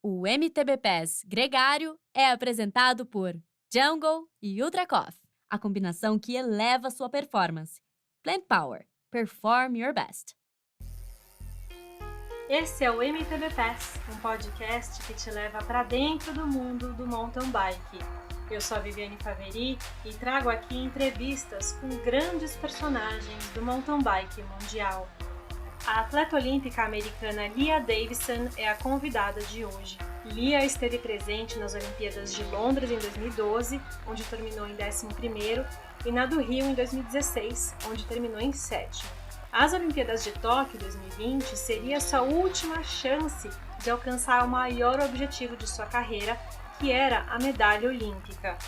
O MTB Pass Gregario é apresentado por Jungle e Ultracoffee, a combinação que eleva sua performance. Plant Power. Perform your best. Esse é o MTB Pass, um podcast que te leva para dentro do mundo do mountain bike. Eu sou a Viviane Faveri e trago aqui entrevistas com grandes personagens do mountain bike mundial. A atleta olímpica americana Lea Davison é a convidada de hoje. Lea esteve presente nas Olimpíadas de Londres em 2012, onde terminou em 11º, e na do Rio em 2016, onde terminou em 7º. As Olimpíadas de Tóquio 2020 seria sua última chance de alcançar o maior objetivo de sua carreira, que era a medalha olímpica.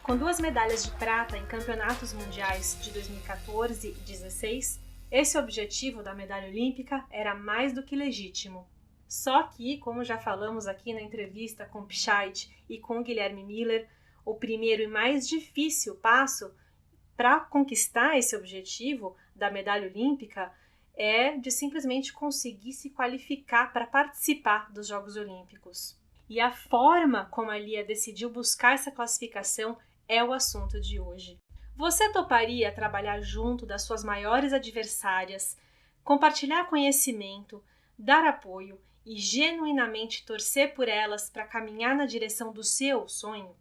Com 2 medalhas de prata em campeonatos mundiais de 2014 e 2016, esse objetivo da medalha olímpica era mais do que legítimo. Só que, como já falamos aqui na entrevista com Pichait e com Guilherme Miller, o primeiro e mais difícil passo para conquistar esse objetivo da medalha olímpica é de simplesmente conseguir se qualificar para participar dos Jogos Olímpicos. E a forma como a Lea decidiu buscar essa classificação é o assunto de hoje. Você toparia trabalhar junto das suas maiores adversárias, compartilhar conhecimento, dar apoio e genuinamente torcer por elas para caminhar na direção do seu sonho?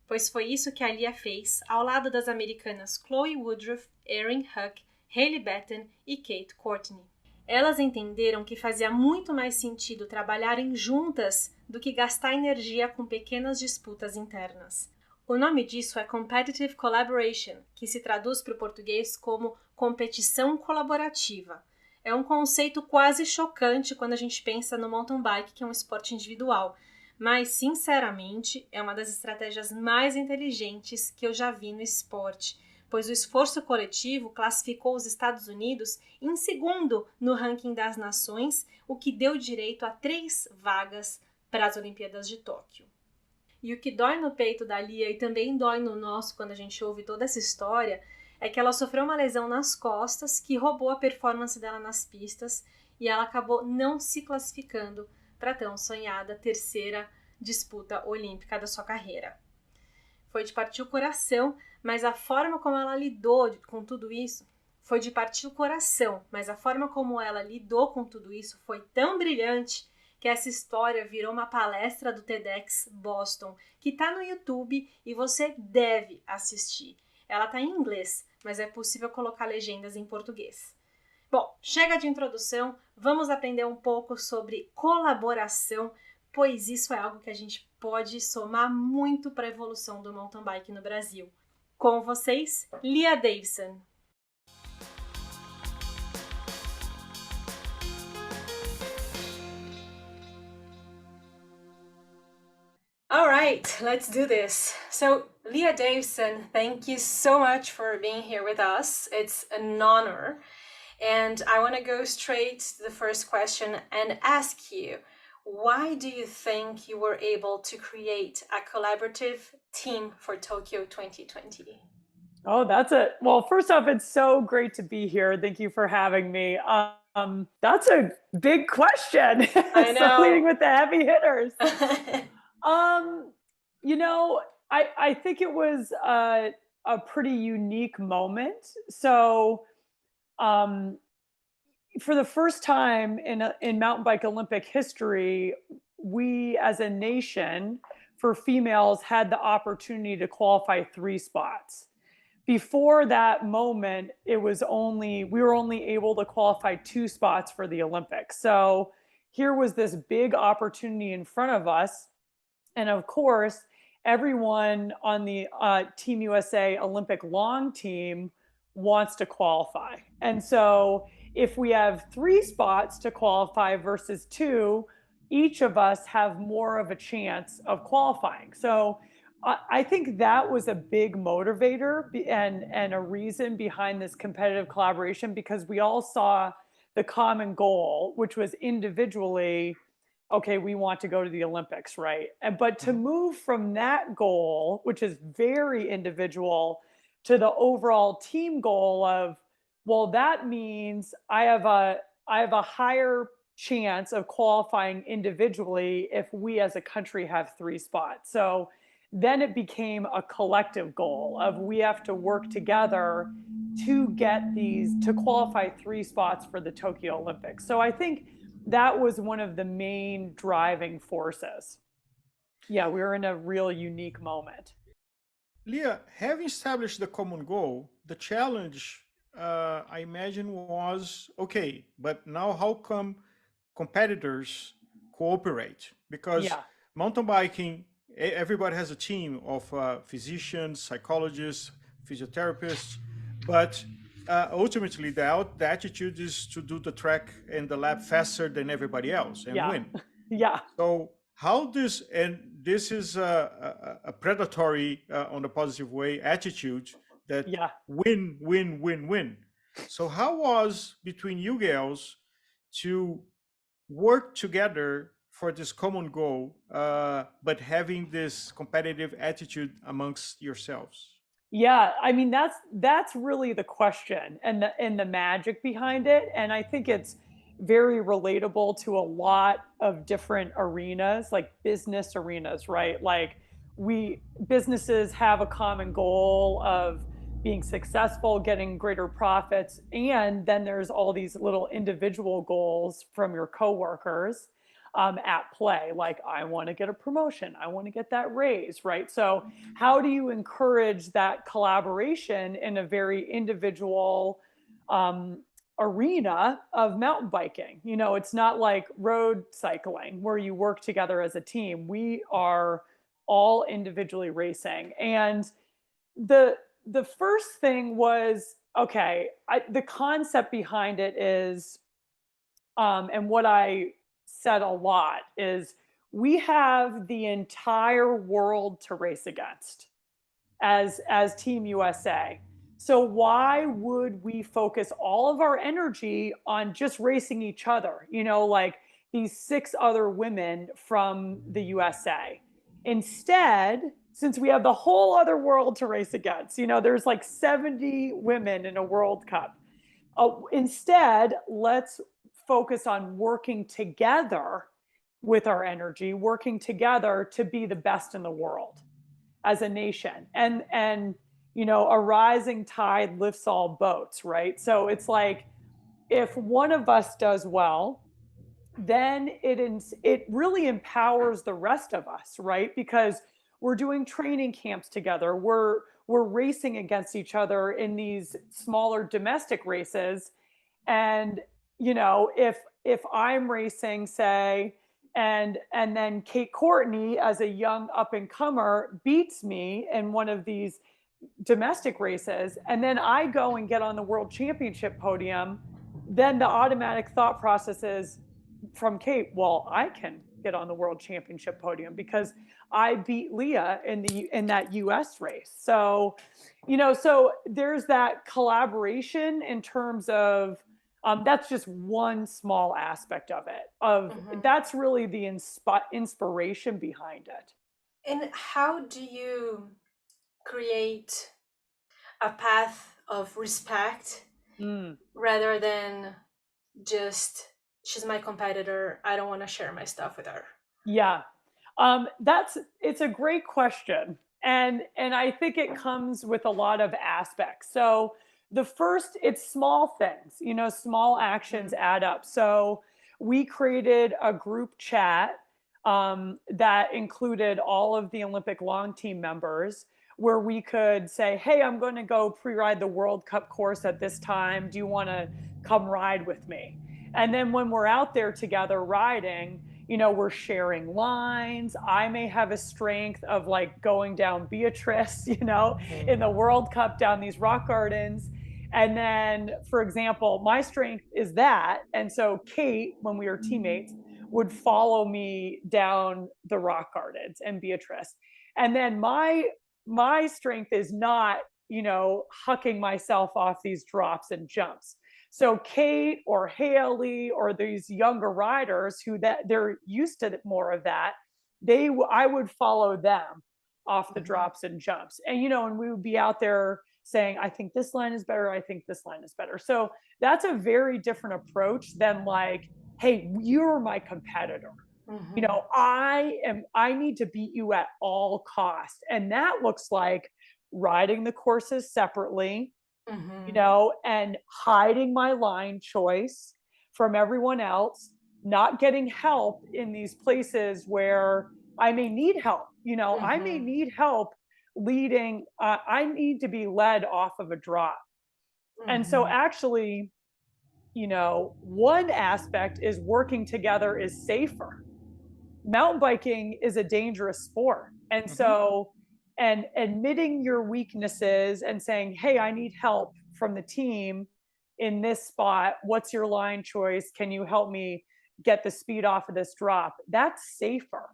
Pois foi isso que a Lea fez ao lado das americanas Chloe Woodruff, Erin Huck, Hailey Batten e Kate Courtney. Elas entenderam que fazia muito mais sentido trabalharem juntas do que gastar energia com pequenas disputas internas. O nome disso é Competitive Collaboration, que se traduz para o português como competição colaborativa. É um conceito quase chocante quando a gente pensa no mountain bike, que é um esporte individual, mas, sinceramente, é uma das estratégias mais inteligentes que eu já vi no esporte, pois o esforço coletivo classificou os Estados Unidos em 2º no ranking das nações, o que deu direito a 3 vagas para as Olimpíadas de Tóquio. E o que dói no peito da Lea e também dói no nosso quando a gente ouve toda essa história é que ela sofreu uma lesão nas costas que roubou a performance dela nas pistas e ela acabou não se classificando para a tão sonhada 3ª disputa olímpica da sua carreira. Foi de partir o coração, mas a forma como ela lidou com tudo isso foi de partir o coração, mas a forma como ela lidou com tudo isso foi tão brilhante que essa história virou uma palestra do TEDx Boston, que está no YouTube e você deve assistir. Ela está em inglês, mas é possível colocar legendas em português. Bom, chega de introdução, vamos aprender um pouco sobre colaboração, pois isso é algo que a gente pode somar muito para a evolução do mountain bike no Brasil. Com vocês, Lea Davison. All right, let's do this. So, Lea Davison, thank you so much for being here with us. It's an honor. And I want to go straight to the first question and ask you, why do you think you were able to create a collaborative team for Tokyo 2020? Oh, well, first off, it's so great to be here. Thank you for having me. That's a big question. I know. So leading with the heavy hitters. I think it was a pretty unique moment. So, for the first time in mountain bike Olympic history, we as a nation for females had the opportunity to qualify 3 spots. Before that moment, we were only able to qualify 2 spots for the Olympics. So here was this big opportunity in front of us. And of course, everyone on the Team USA Olympic long team wants to qualify. And so if we have 3 spots to qualify versus 2, each of us have more of a chance of qualifying. So I think that was a big motivator and a reason behind this competitive collaboration, because we all saw the common goal, which was individually, okay, we want to go to the Olympics, right? But to move from that goal, which is very individual, to the overall team goal of, well, that means I have a higher chance of qualifying individually if we as a country have 3 spots. So then it became a collective goal of we have to work together to get these to qualify 3 spots for the Tokyo Olympics. So I think that was one of the main driving forces. Yeah, we were in a real unique moment. Lea, having established the common goal, the challenge, I imagine, was okay, but now how come competitors cooperate? Because Yeah. mountain biking, everybody has a team of physicians, psychologists, physiotherapists, but ultimately the attitude is to do the track and the lap faster than everybody else and Yeah. win. Yeah. So how this, and this is a predatory on the positive way attitude that Yeah. win, win, win, win. So how was between you girls to work together for this common goal, but having this competitive attitude amongst yourselves? Yeah, I mean that's really the question and the magic behind it, and I think it's very relatable to a lot of different arenas, like business arenas, right? Like we businesses have a common goal of being successful, getting greater profits, and then there's all these little individual goals from your coworkers at play. Like I want to get a promotion, I want to get that raise, right? So how do you encourage that collaboration in a very individual arena of mountain biking? You know, it's not like road cycling where you work together as a team. We are all individually racing. And the first thing was, okay, the concept behind it is, and what I said a lot is, we have the entire world to race against as Team USA. So why would we focus all of our energy on just racing each other? You know, like these 6 other women from the USA. Instead, since we have the whole other world to race against, you know, there's like 70 women in a World Cup. Instead, let's focus on working together with our energy, working together to be the best in the world as a nation. And you know, a rising tide lifts all boats, right? So it's like if one of us does well, then it really empowers the rest of us, right? Because we're doing training camps together. We're racing against each other in these smaller domestic races. And you know, if I'm racing, say, and then Kate Courtney as a young up and comer beats me in one of these domestic races, and then I go and get on the world championship podium, then the automatic thought process is from Kate, well, I can get on the world championship podium because I beat Lea in that US race. So, you know, so there's that collaboration in terms of that's just one small aspect of it. That's really the inspiration behind it. And how do you create a path of respect rather than just, she's my competitor, I don't want to share my stuff with her? Yeah, it's a great question, and I think it comes with a lot of aspects. So the first, it's small things, you know, small actions add up. So we created a group chat that included all of the Olympic long team members, where we could say, hey, I'm going to go pre-ride the World Cup course at this time. Do you want to come ride with me? And then when we're out there together riding, you know, we're sharing lines. I may have a strength of like going down Beatrice, you know, in the World Cup down these rock gardens. And then, for example, my strength is that. And so Kate, when we were teammates, would follow me down the rock gardens and Beatrice. And then my strength is not, you know, hucking myself off these drops and jumps. So Kate or Haley or these younger riders who that they're used to more of that, I would follow them off the drops and jumps. And you know, and we would be out there saying, I think this line is better, I think this line is better. So that's a very different approach than like hey, you're my competitor. You know, I need to beat you at all costs. And that looks like riding the courses separately, you know, and hiding my line choice from everyone else, not getting help in these places where I may need help. You know, I may need help leading, I need to be led off of a drop. And so actually, you know, one aspect is working together is safer. Mountain biking is a dangerous sport. And so, and admitting your weaknesses and saying, hey, I need help from the team in this spot. What's your line choice? Can you help me get the speed off of this drop? That's safer.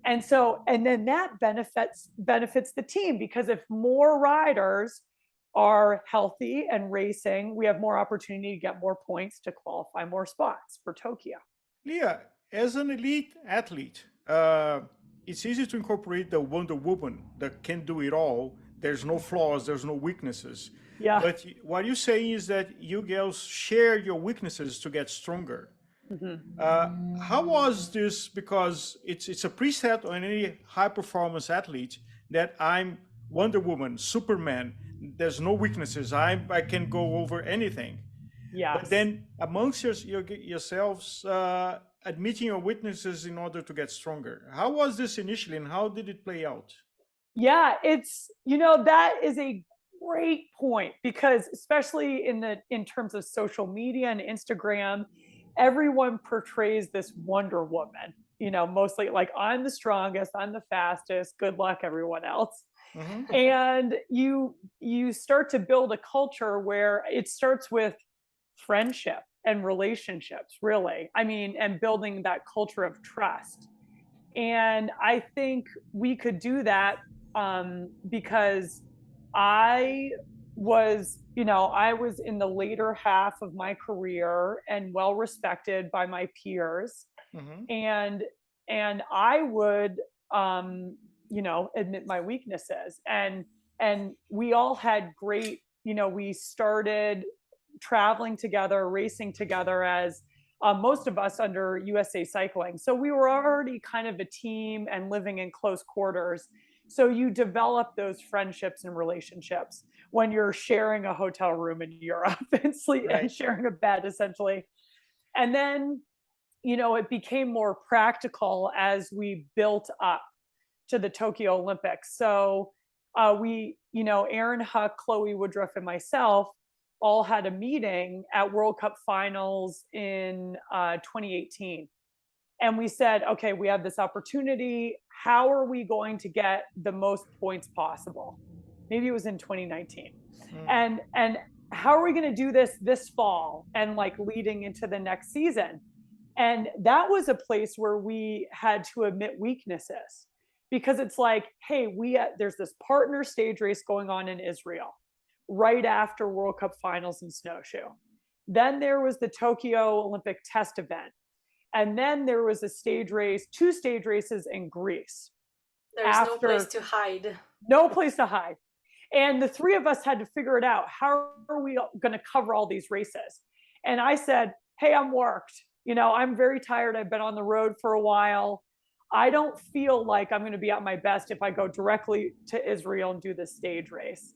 And so, and then that benefits the team, because if more riders are healthy and racing, we have more opportunity to get more points to qualify more spots for Tokyo. Lea, as an elite athlete, it's easy to incorporate the Wonder Woman that can do it all. There's no flaws, there's no weaknesses. Yeah. But what you're saying is that you girls share your weaknesses to get stronger. How was this? Because it's a preset on any high performance athlete that I'm Wonder Woman, Superman. There's no weaknesses. I can go over anything. Yes. But then amongst yourselves, admitting your weaknesses in order to get stronger. How was this initially, and how did it play out? Yeah, it's, you know, that is a great point, because especially in terms of social media and Instagram, everyone portrays this Wonder Woman, you know, mostly like, I'm the strongest, I'm the fastest, good luck everyone else. And you start to build a culture where it starts with friendship and relationships, really. I mean, and building that culture of trust. And I think we could do that because I was, you know, I was in the later half of my career and well respected by my peers. And I would, you know, admit my weaknesses. And we all had great, you know, we started traveling together, racing together as most of us under USA Cycling. So we were already kind of a team and living in close quarters. So you develop those friendships and relationships when you're sharing a hotel room in Europe and and sharing a bed, essentially. And then, you know, it became more practical as we built up to the Tokyo Olympics. So we, you know, Aaron Huck, Chloe Woodruff, and myself all had a meeting at World Cup finals in 2018. And we said, okay, we have this opportunity. How are we going to get the most points possible? Maybe it was in 2019. And how are we going to do this fall and like leading into the next season? And that was a place where we had to admit weaknesses, because it's like, hey, there's this partner stage race going on in Israel right after World Cup finals in snowshoe. Then there was the Tokyo Olympic test event. And then there was a stage race, 2 stage races in Greece. There's no place to hide. No place to hide. And the 3 of us had to figure it out. How are we going to cover all these races? And I said, hey, I'm worked. You know, I'm very tired. I've been on the road for a while. I don't feel like I'm going to be at my best if I go directly to Israel and do this stage race.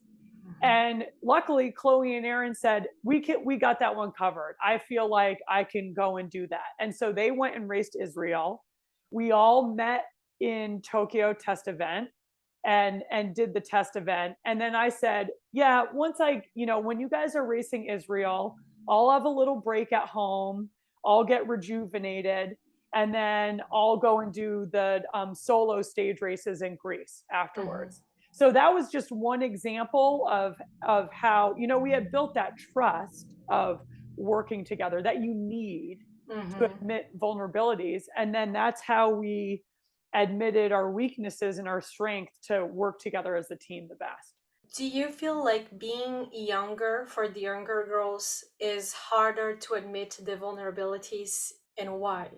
And luckily, Chloe and Aaron said, we got that one covered. I feel like I can go and do that. And so they went and raced Israel. We all met in Tokyo test event and did the test event. And then I said, yeah, once when you guys are racing Israel, I'll have a little break at home. I'll get rejuvenated. And then I'll go and do the solo stage races in Greece afterwards. So that was just one example of how, you know, we had built that trust of working together that you need to admit vulnerabilities. And then that's how we admitted our weaknesses and our strength to work together as a team the best. Do you feel like being younger for the younger girls is harder to admit the vulnerabilities, and why?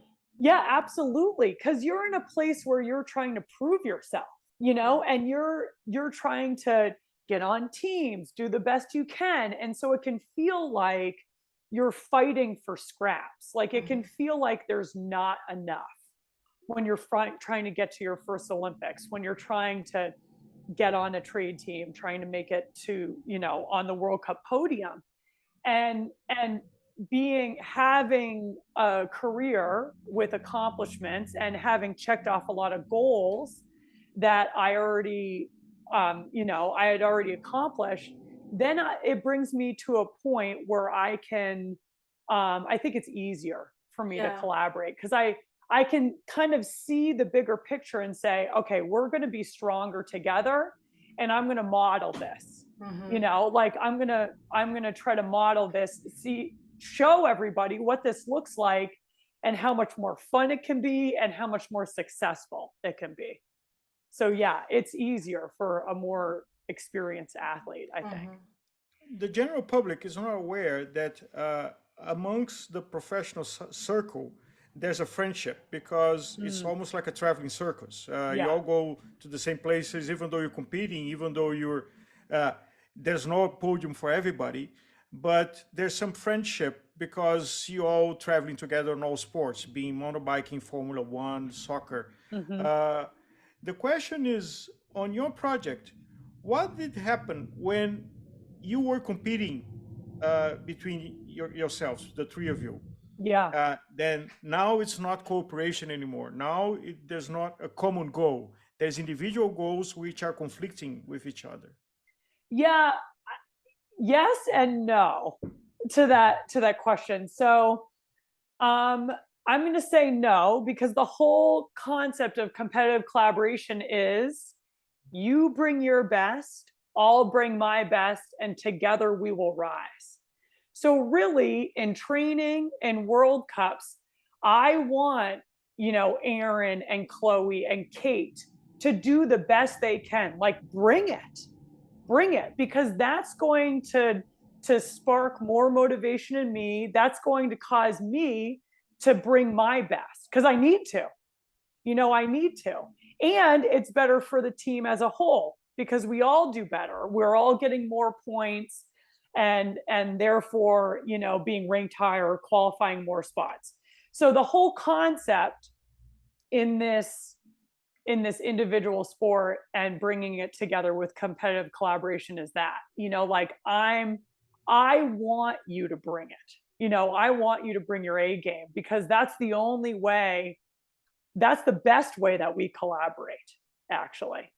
Yeah, absolutely. Because you're in a place where you're trying to prove yourself, you know, and you're trying to get on teams, do the best you can. And so it can feel like you're fighting for scraps. Like it can feel like there's not enough when you're trying to get to your first Olympics, when you're trying to get on a trade team, trying to make it to, you know, on the World Cup podium. And having a career with accomplishments and having checked off a lot of goals that I already, you know, I had already accomplished, then it brings me to a point where I can, I think it's easier for me to collaborate, because I can kind of see the bigger picture and say, okay, we're going to be stronger together, and I'm going to model this. You know, like I'm going to try to model this, show everybody what this looks like and how much more fun it can be and how much more successful it can be. So yeah, it's easier for a more experienced athlete, I think. The general public is not aware that amongst the professional circle, there's a friendship, because it's almost like a traveling circus. You all go to the same places, even though you're competing, even though you're, there's no podium for everybody, but there's some friendship because you all traveling together in all sports, being motorbiking, Formula One, soccer. The question is, on your project, what did happen when you were competing between yourselves, the three of you? Then now it's not cooperation anymore. Now there's not a common goal. There's individual goals which are conflicting with each other. Yeah, yes and no to that question. So I'm going to say no, because the whole concept of competitive collaboration is you bring your best, I'll bring my best, and together we will rise. So really, in training and World Cups, I want, you know, Aaron and Chloe and Kate to do the best they can. Like, bring it, because that's going to spark more motivation in me. That's going to cause me to bring my best, because I need to, you know, I need to. And it's better for the team as a whole, because we all do better. We're all getting more points, and therefore, you know, being ranked higher, qualifying more spots. So the whole concept in this individual sport and bringing it together with competitive collaboration is that, you know, like I want you to bring it, you know, I want you to bring your A game, because that's the only way, that's the best way that we collaborate, actually.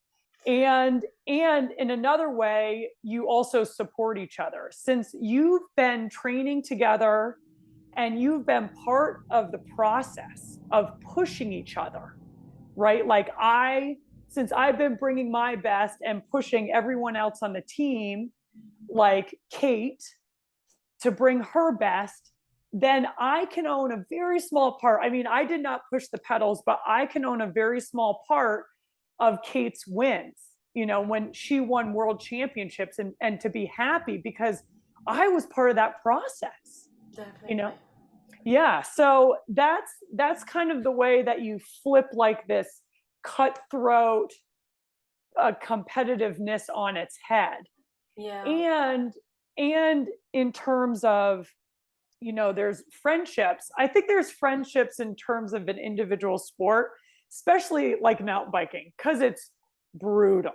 And in another way, you also support each other. Since you've been training together and you've been part of the process of pushing each other, right? Like since I've been bringing my best and pushing everyone else on the team, like Kate, to bring her best, then I can own a very small part. I mean, I did not push the pedals, but I can own a very small part of Kate's wins, you know, when she won world championships, and to be happy because I was part of that process. Definitely. You know? Yeah. So that's kind of the way that you flip like this cutthroat competitiveness on its head. Yeah. And in terms of, you know, there's friendships. I think there's friendships in terms of an individual sport, especially like mountain biking, because it's brutal.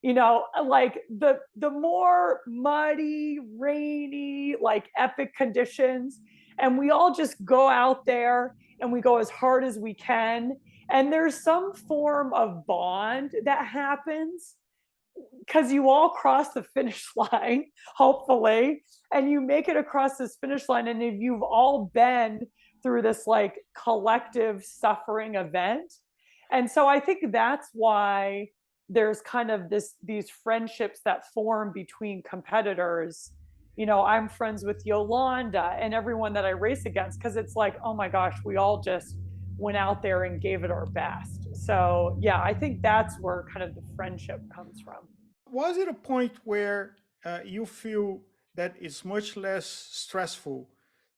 You know, like the more muddy, rainy, like epic conditions, and we all just go out there and we go as hard as we can. And there's some form of bond that happens because you all cross the finish line, hopefully, and you make it across this finish line. And if you've all been through this like collective suffering event. And so I think that's why there's kind of these friendships that form between competitors. You know, I'm friends with Yolanda and everyone that I race against, because it's like, oh my gosh, we all just went out there and gave it our best. So yeah, I think that's where kind of the friendship comes from. Was it a point where you feel that it's much less stressful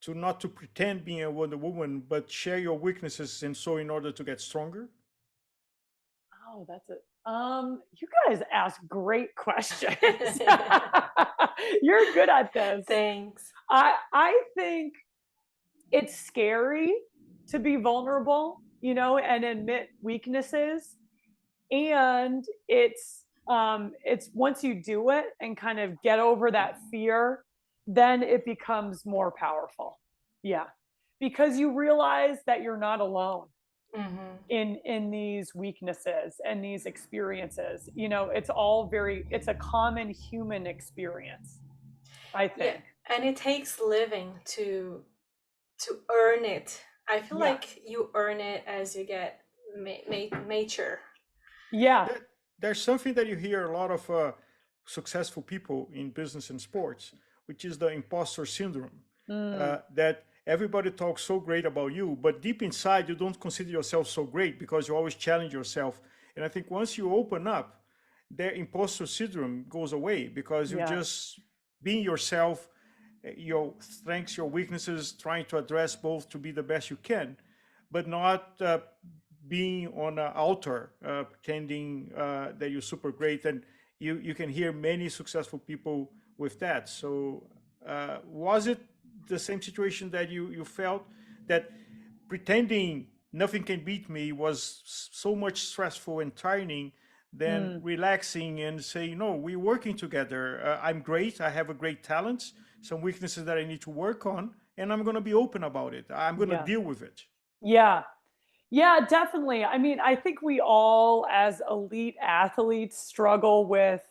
to not to pretend being a Wonder Woman, but share your weaknesses, and so in order to get stronger? Oh, that's it. You guys ask great questions. You're good at this. Thanks. I think it's scary to be vulnerable, and admit weaknesses. And it's once you do it and kind of get over that fear, then it becomes more powerful. Yeah. Because you realize that you're not alone in these weaknesses and these experiences. It's a common human experience, I think. Yeah. And it takes living to earn it. I feel like you earn it as you get mature. Yeah. There's something that you hear a lot of successful people in business and sports, which is the imposter syndrome. That everybody talks so great about you, but deep inside you don't consider yourself so great because you always challenge yourself. And I think once you open up, the imposter syndrome goes away because you're just being yourself, your strengths, your weaknesses, trying to address both to be the best you can, but not being on an altar, pretending that you're super great. And you can hear many successful people with that. So was it the same situation that you felt, that pretending nothing can beat me was so much stressful and tiring than relaxing and saying, no, we're working together. I'm great. I have a great talent, some weaknesses that I need to work on, and I'm going to be open about it. I'm going to deal with it. Yeah. Yeah, definitely. I mean, I think we all, as elite athletes, struggle with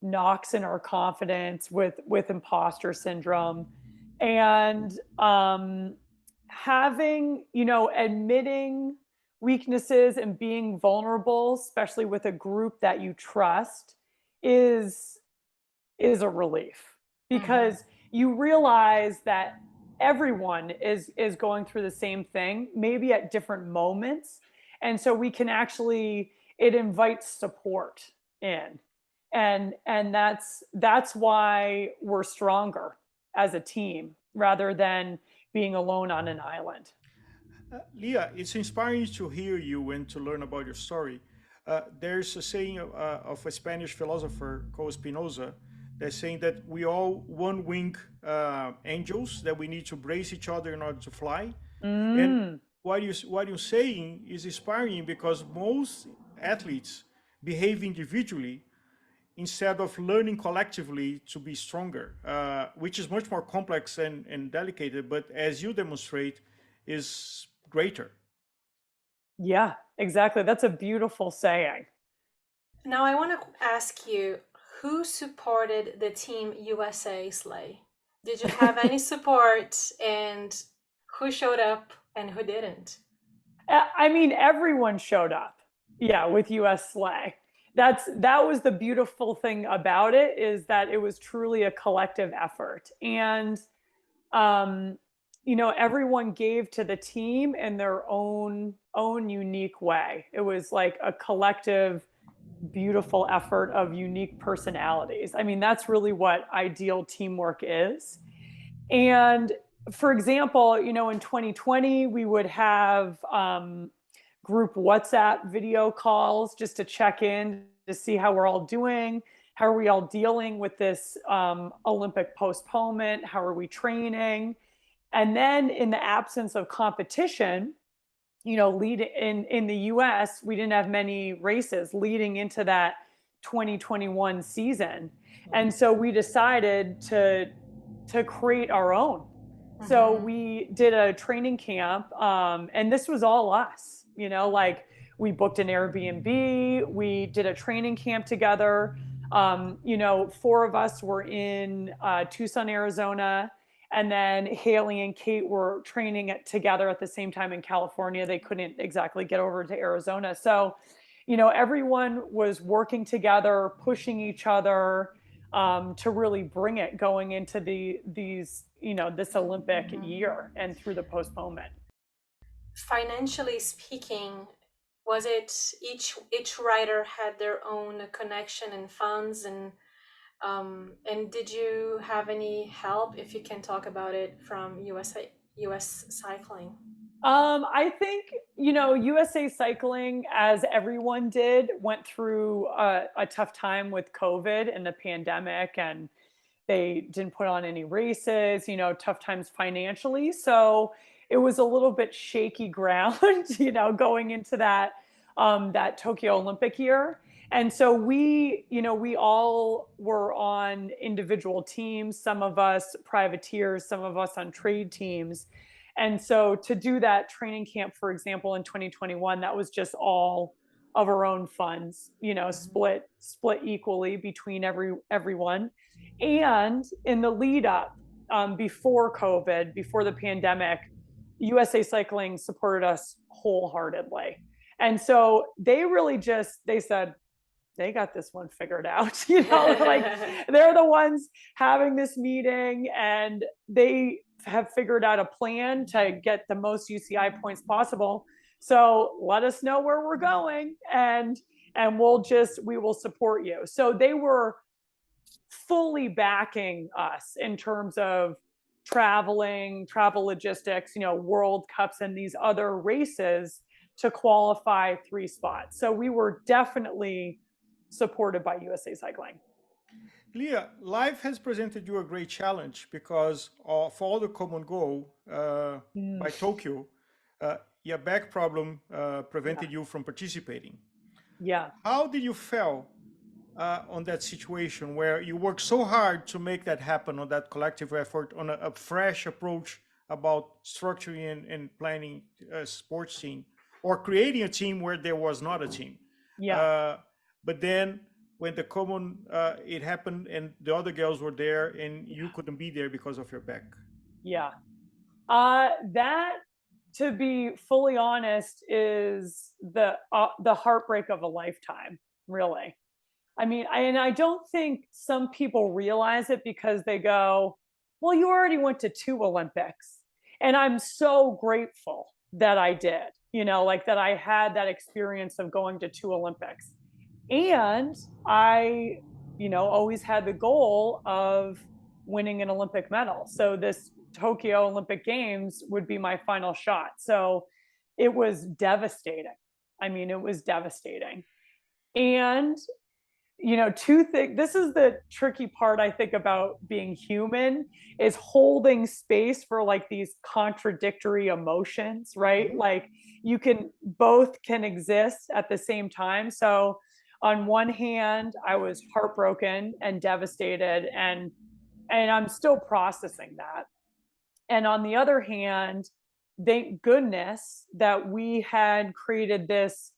knocks in our confidence, with imposter syndrome, and having, admitting weaknesses and being vulnerable, especially with a group that you trust, is a relief, because you realize that everyone is going through the same thing, maybe at different moments. And so we can actually, it invites support in. And that's why we're stronger as a team rather than being alone on an island. Lea, it's inspiring to hear you and to learn about your story. There's a saying of a Spanish philosopher called Spinoza. They're saying that we all one-wing angels, that we need to brace each other in order to fly. And what you're saying is inspiring, because most athletes behave individually instead of learning collectively to be stronger, which is much more complex and delicate, but as you demonstrate, is greater. Yeah, exactly. That's a beautiful saying. Now I want to ask you, who supported the Team USA sleigh? Did you have any support, and who showed up and who didn't? I mean, everyone showed up. Yeah, with US Sleigh. That was the beautiful thing about it, is that it was truly a collective effort. And everyone gave to the team in their own unique way. It was like a collective, beautiful effort of unique personalities. I mean, that's really what ideal teamwork is. And for example, in 2020, we would have group WhatsApp video calls just to check in to see how we're all doing. How are we all dealing with this Olympic postponement? How are we training? And then in the absence of competition, in the US, we didn't have many races leading into that 2021 season. And so we decided to create our own. So we did a training camp, and this was all us, like we booked an Airbnb, we did a training camp together. 4 of us were in Tucson, Arizona. And then Haley and Kate were training together at the same time in California. They couldn't exactly get over to Arizona. So, everyone was working together, pushing each other to really bring it going into this Olympic year and through the postponement. Financially speaking, was it each rider had their own connection and funds, and did you have any help, if you can talk about it, from US cycling? I think, USA Cycling, as everyone did, went through a tough time with COVID and the pandemic, and they didn't put on any races, tough times financially. So it was a little bit shaky ground, going into that Tokyo Olympic year. And so we all were on individual teams, some of us privateers, some of us on trade teams. And so to do that training camp, for example, in 2021, that was just all of our own funds, split equally between everyone. And in the lead up, before COVID, before the pandemic, USA Cycling supported us wholeheartedly. And so they really they said, they got this one figured out, like they're the ones having this meeting, and they have figured out a plan to get the most UCI points possible. So let us know where we're going, and we will support you. So they were fully backing us in terms of travel logistics, World Cups and these other races to qualify 3 spots. So we were definitely supported by USA Cycling. Lea, life has presented you a great challenge because of all the common goal by Tokyo, your back problem prevented you from participating. Yeah. How did you feel on that situation where you worked so hard to make that happen, on that collective effort, on a fresh approach about structuring and planning a sports team, or creating a team where there was not a team? Yeah. But then when the common, it happened and the other girls were there and you couldn't be there because of your back. Yeah. That, to be fully honest, is the heartbreak of a lifetime, really. I mean, I don't think some people realize it because they go, well, you already went to 2 Olympics. And I'm so grateful that I did, like that I had that experience of going to 2 Olympics. And I, always had the goal of winning an Olympic medal. So this Tokyo Olympic Games would be my final shot. So it was devastating. I mean, it was devastating. And, this is the tricky part, I think, about being human, is holding space for like these contradictory emotions, right? Like both can exist at the same time. So on one hand, I was heartbroken and devastated, and I'm still processing that. And on the other hand, thank goodness that we had created this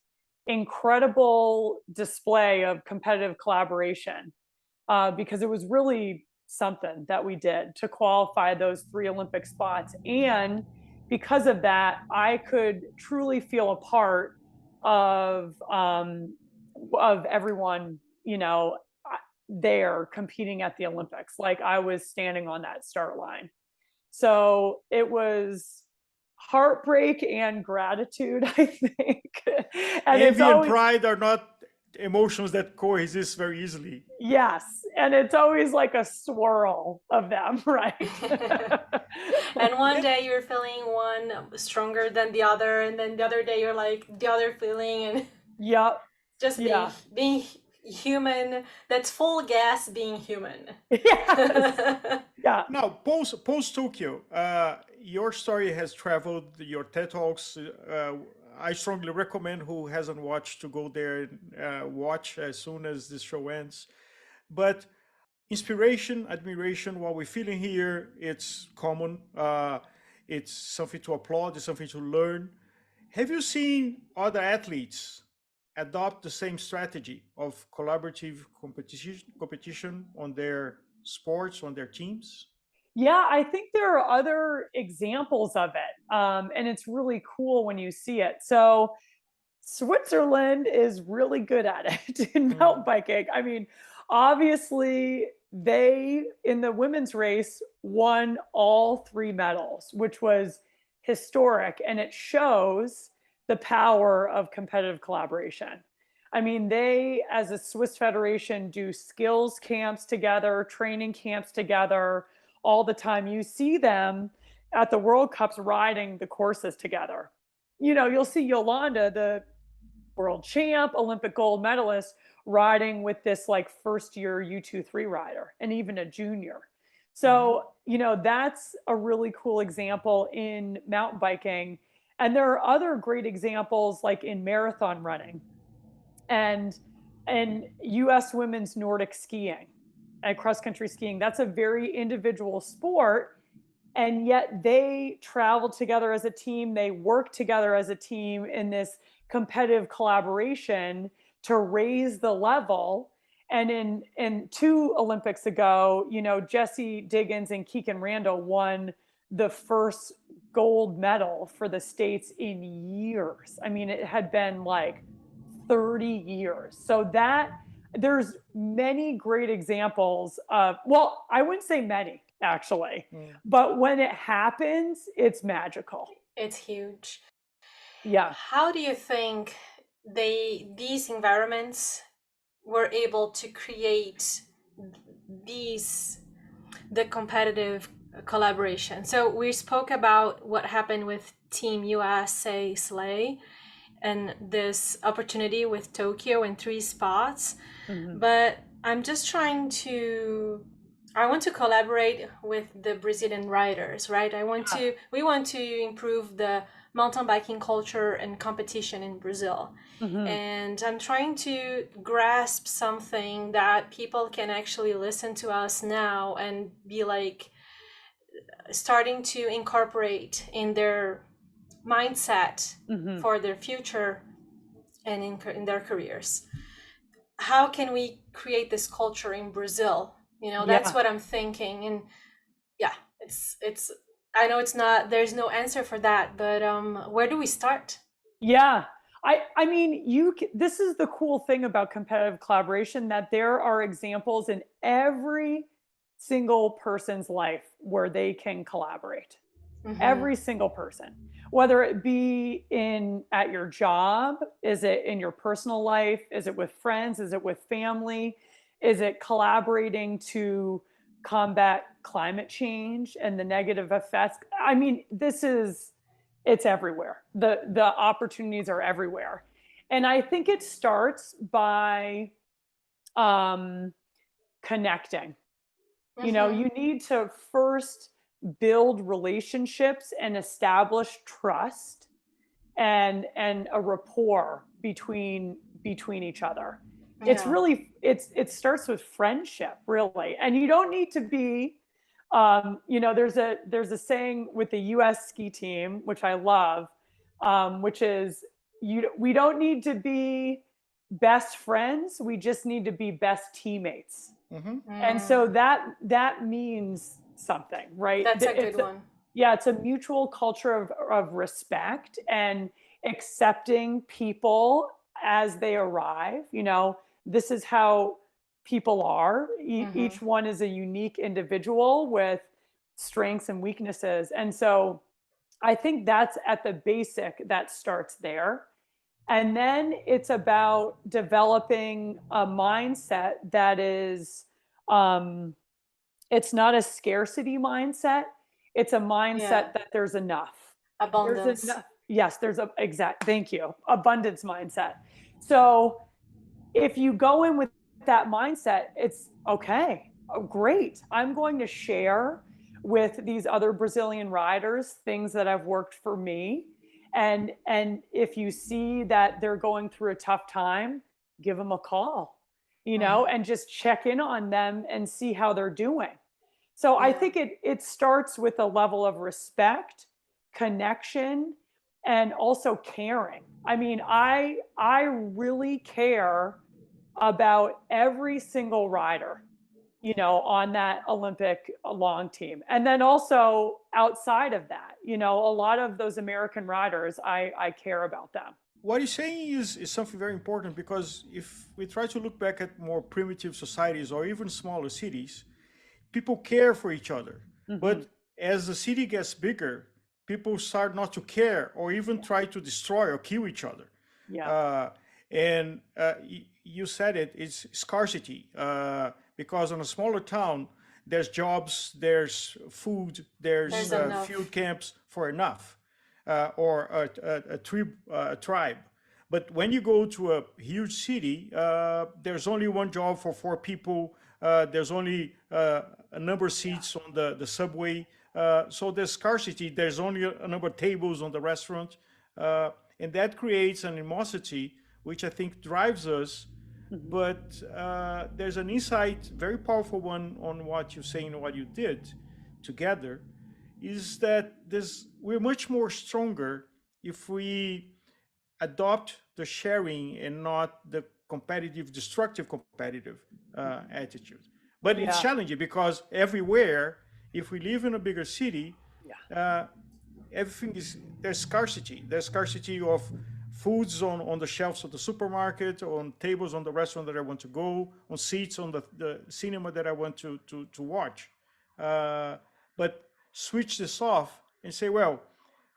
incredible display of competitive collaboration, because it was really something that we did to qualify those 3 Olympic spots. And because of that, I could truly feel a part of everyone, there competing at the Olympics. Like I was standing on that start line. So it was heartbreak and gratitude, I think. And envy and pride are not emotions that coexist very easily. Yes, and it's always like a swirl of them, right? And one day you're feeling one stronger than the other, and then the other day you're like the other feeling, and just being human. That's full gas being human. Yes. Yeah. Now, post Tokyo, your story has traveled, your TED Talks. I strongly recommend who hasn't watched to go there and watch as soon as this show ends. But inspiration, admiration, what we're feeling here, it's common. It's something to applaud, it's something to learn. Have you seen other athletes adopt the same strategy of collaborative competition on their sports, on their teams? Yeah, I think there are other examples of it. And it's really cool when you see it. So Switzerland is really good at it in mountain biking. I mean, obviously, they, in the women's race, won all 3 medals, which was historic. And it shows the power of competitive collaboration. I mean, they, as a Swiss federation, do skills camps together, training camps together all the time. You see them at the World Cups riding the courses together. You'll see Yolanda, the world champ, Olympic gold medalist, riding with this like first year U23 rider and even a junior. So, that's a really cool example in mountain biking. And there are other great examples like in marathon running and US women's Nordic skiing and cross country skiing. That's a very individual sport. And yet they travel together as a team. They work together as a team in this competitive collaboration to raise the level. And in 2 Olympics ago, Jessie Diggins and Keegan Randall won the first gold medal for the States in years. I mean, it had been like 30 years. So there's many great examples of, well, I wouldn't say many actually, but when it happens, it's magical. It's huge. Yeah. How do you think these environments were able to create the competitive collaboration? So we spoke about what happened with Team USA Sleigh and this opportunity with Tokyo in 3 spots. But I'm just I want to collaborate with the Brazilian riders, right? We want to improve the mountain biking culture and competition in Brazil. And I'm trying to grasp something that people can actually listen to us now and be like starting to incorporate in their mindset for their future and in their careers. How can we create this culture in Brazil? That's what I'm thinking. And it's I know there's no answer for that, but where do we start? Yeah. I mean, this is the cool thing about competitive collaboration, that there are examples in every single person's life where they can collaborate. Every single person, whether it be at your job, is it in your personal life, is it with friends, is it with family, is it collaborating to combat climate change and the negative effects? I mean, it's everywhere. The opportunities are everywhere. And I think it starts by connecting. You need to first build relationships and establish trust and a rapport between each other. It's really, it starts with friendship, really. And you don't need to be, there's a saying with the US ski team, which I love, which is, we don't need to be best friends. We just need to be best teammates. And so that means something, right? That's a good one. It's a mutual culture of respect and accepting people as they arrive. This is how people are. Each one is a unique individual with strengths and weaknesses. And so I think that's at the basic, that starts there. And then it's about developing a mindset that is, it's not a scarcity mindset. It's a mindset that there's enough. Abundance. There's enough. Yes, thank you. Abundance mindset. So if you go in with that mindset, it's okay, great. I'm going to share with these other Brazilian riders things that have worked for me. And if you see that they're going through a tough time, give them a call, and just check in on them and see how they're doing. So I think it starts with a level of respect, connection, and also caring. I mean, I really care about every single rider, on that Olympic long team. And then also outside of that, a lot of those American riders, I care about them. What you're saying is something very important, because if we try to look back at more primitive societies or even smaller cities, people care for each other. But as the city gets bigger, people start not to care or even try to destroy or kill each other. You said it's scarcity, because on a smaller town, there's jobs, there's food, there's field camps for enough, or a tribe. But when you go to a huge city, there's only one job for 4 people. There's only a number of seats on the subway. So there's scarcity. There's only a number of tables on the restaurant. And that creates an animosity, which I think drives us. But there's an insight, very powerful one, on what you're saying and what you did together, is that we're much more stronger if we adopt the sharing and not the competitive, destructive competitive attitude. But it's challenging because everywhere, if we live in a bigger city, everything there's scarcity. There's scarcity of foods on the shelves of the supermarket, on tables on the restaurant that I want to go, on seats on the cinema that I want to watch. But switch this off and say, well,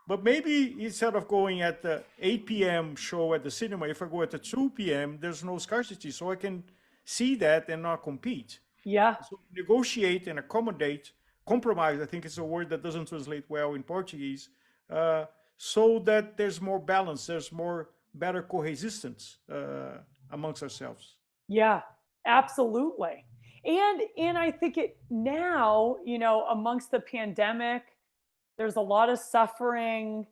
but maybe instead of going at the 8 p.m. show at the cinema, if I go at the 2 p.m., there's no scarcity. So I can see that and not compete. Yeah. So negotiate and accommodate, compromise, I think it's a word that doesn't translate well in Portuguese, so that there's more balance, there's better coexistence amongst ourselves. Yeah, absolutely. And I think it now, amongst the pandemic, there's a lot of suffering.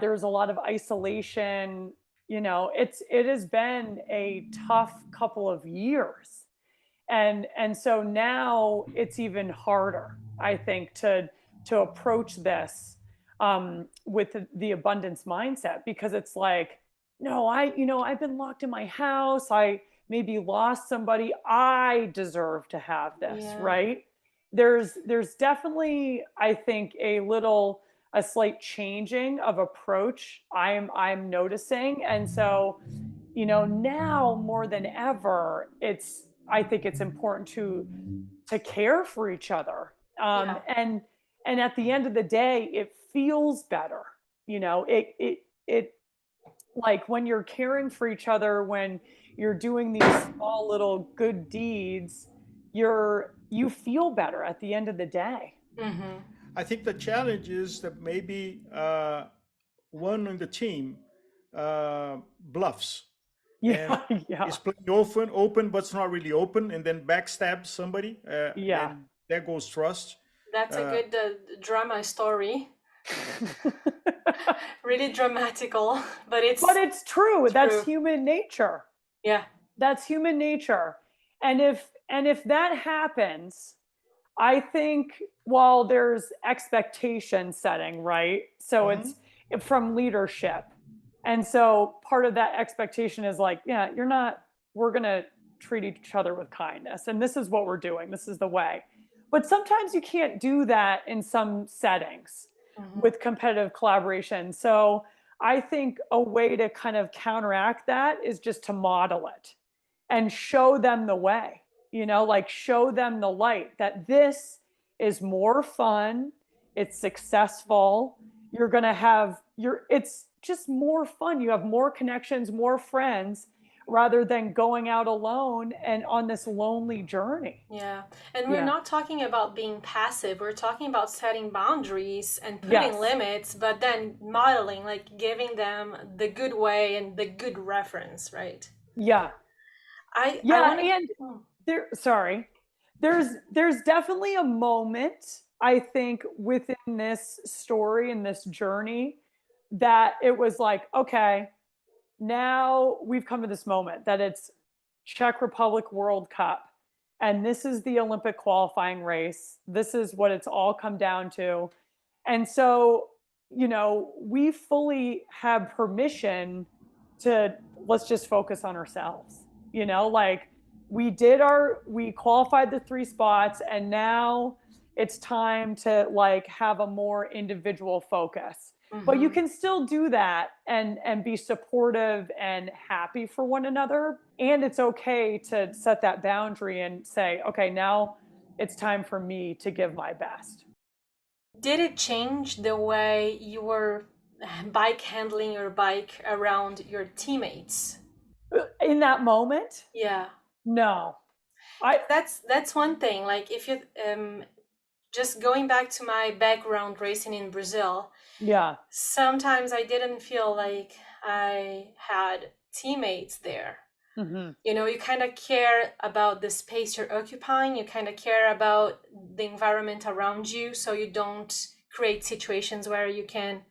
There's a lot of isolation. It has been a tough couple of years. And so now it's even harder, I think, to approach this with the abundance mindset, because it's like, no, I've been locked in my house. I maybe lost somebody. I deserve to have this, right? There's definitely, I think, a slight changing of approach I'm noticing. And so, now more than ever, I think it's important to care for each other. And at the end of the day, it feels better. It like when you're caring for each other, when you're doing these small little good deeds, you feel better at the end of the day. Mm-hmm. I think the challenge is that maybe one on the team bluffs. Yeah, and is playing open, but it's not really open, and then backstabs somebody. And there goes trust. That's a good drama story. Really dramatical, but it's true. That's human nature. Yeah, that's human nature. And if that happens, I think, while there's expectation setting, right? So it's from leadership. And so part of that expectation is like, we're going to treat each other with kindness. And this is what we're doing. This is the way. But sometimes you can't do that in some settings with competitive collaboration. So I think a way to kind of counteract that is just to model it and show them the way, show them the light, that this is more fun. It's successful. You're going to have it's just more fun. You have more connections, more friends, rather than going out alone and on this lonely journey. Yeah. And we're not talking about being passive. We're talking about setting boundaries and putting limits, but then modeling, like giving them the good way and the good reference, right? Yeah. There's definitely a moment, I think, within this story and this journey that it was like, okay, now we've come to this moment that it's Czech Republic World Cup, and this is the Olympic qualifying race. This is what it's all come down to. And so, we fully have permission to, let's just focus on ourselves. We qualified the 3 spots, and now it's time to have a more individual focus. But you can still do that and be supportive and happy for one another. And it's okay to set that boundary and say, okay, now it's time for me to give my best. Did it change the way you were handling your bike around your teammates? In that moment? Yeah. No. That's one thing. Like if you just going back to my background racing in Brazil, Yeah. sometimes I didn't feel like I had teammates there. Mm-hmm. You know, you kind of care about the space you're occupying, you kind of care about the environment around you, so you don't create situations where you can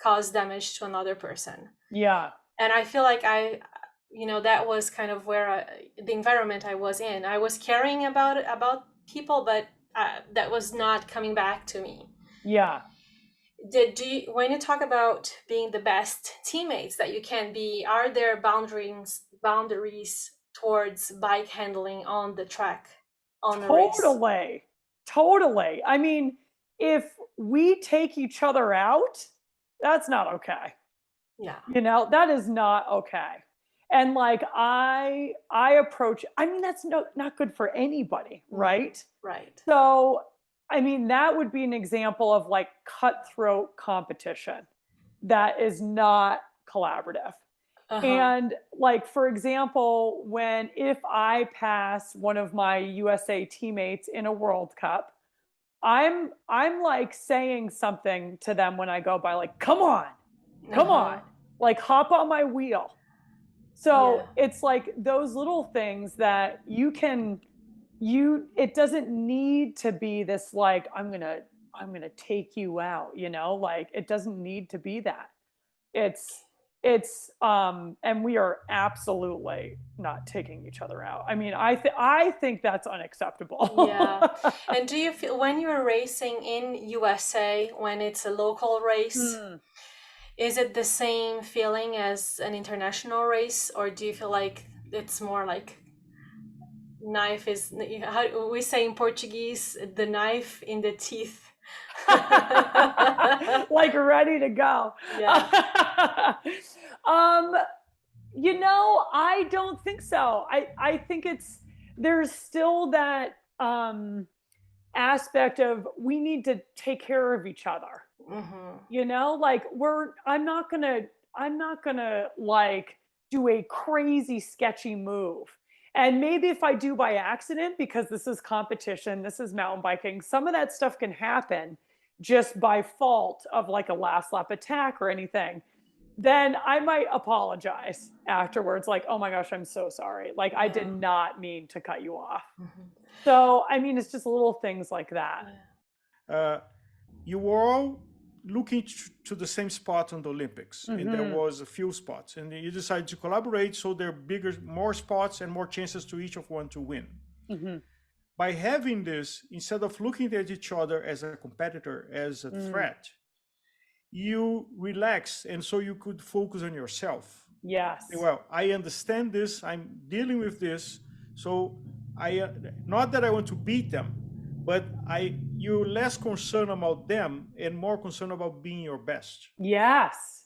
cause damage to another person. Yeah. And I feel like that was kind of where the environment I was in. I was caring about people, but that was not coming back to me. Yeah. When you talk about being the best teammates that you can be, are there boundaries towards bike handling on the track, on the race? Totally. I mean, if we take each other out, that's not okay. Yeah. That is not okay. And like I approach, I mean, that's not good for anybody, right? Right. So, I mean, that would be an example of like cutthroat competition that is not collaborative. And like, for example, if I pass one of my USA teammates in a World Cup, I'm like saying something to them when I go by, like, come on, like hop on my wheel. So it's like those little things that it doesn't need to be this, like, I'm going to take you out, like it doesn't need to be that. It's and we are absolutely not taking each other out. I mean, I think that's unacceptable. Yeah. And do you feel when you're racing in USA, when it's a local race, is it the same feeling as an international race, or do you feel like it's more like knife is, how we say in Portuguese, the knife in the teeth? Like ready to go. Yeah. I don't think so. I think there's still that aspect of we need to take care of each other. Like I'm not gonna like do a crazy sketchy move. And maybe if I do by accident, because this is competition, this is mountain biking, some of that stuff can happen just by fault of like a last lap attack or anything. Then I might apologize afterwards, like, oh my gosh, I'm so sorry. Like, I did not mean to cut you off. So, I mean, it's just little things like that. You were all looking to the same spot on the Olympics, and there was a few spots, and you decided to collaborate so there are more spots and more chances to each of one to win. By having this, instead of looking at each other as a competitor, as a threat, you relax, and so you could focus on yourself. Yes. Well, I understand this, I'm dealing with this, so not that I want to beat them, but you're less concerned about them and more concerned about being your best. Yes.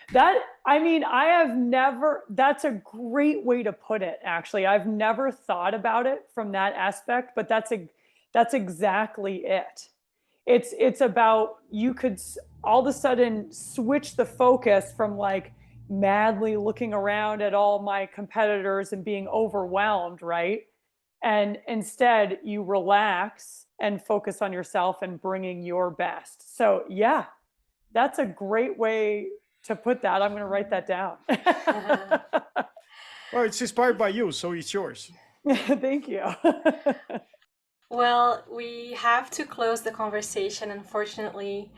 That's a great way to put it, actually. I've never thought about it from that aspect, but that's exactly it. It's about, you could all of a sudden switch the focus from like madly looking around at all my competitors and being overwhelmed, right? And instead you relax and focus on yourself and bringing your best. So yeah, that's a great way to put that. I'm going to write that down. Well, it's inspired by you, so it's yours. Thank you. Well, we have to close the conversation, unfortunately.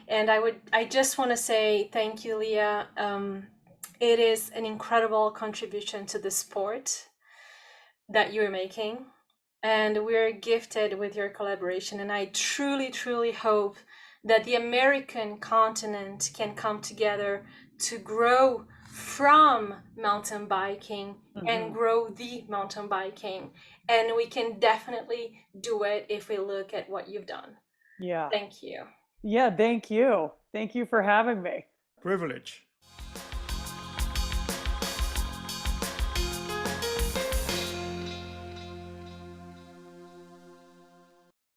And I just want to say thank you, Lea. It is an incredible contribution to the sport that you're making, and we're gifted with your collaboration. And I truly, truly hope that the American continent can come together to grow from mountain biking and grow the mountain biking. And we can definitely do it if we look at what you've done. Yeah. Thank you. Yeah, thank you. Thank you for having me. Privilege.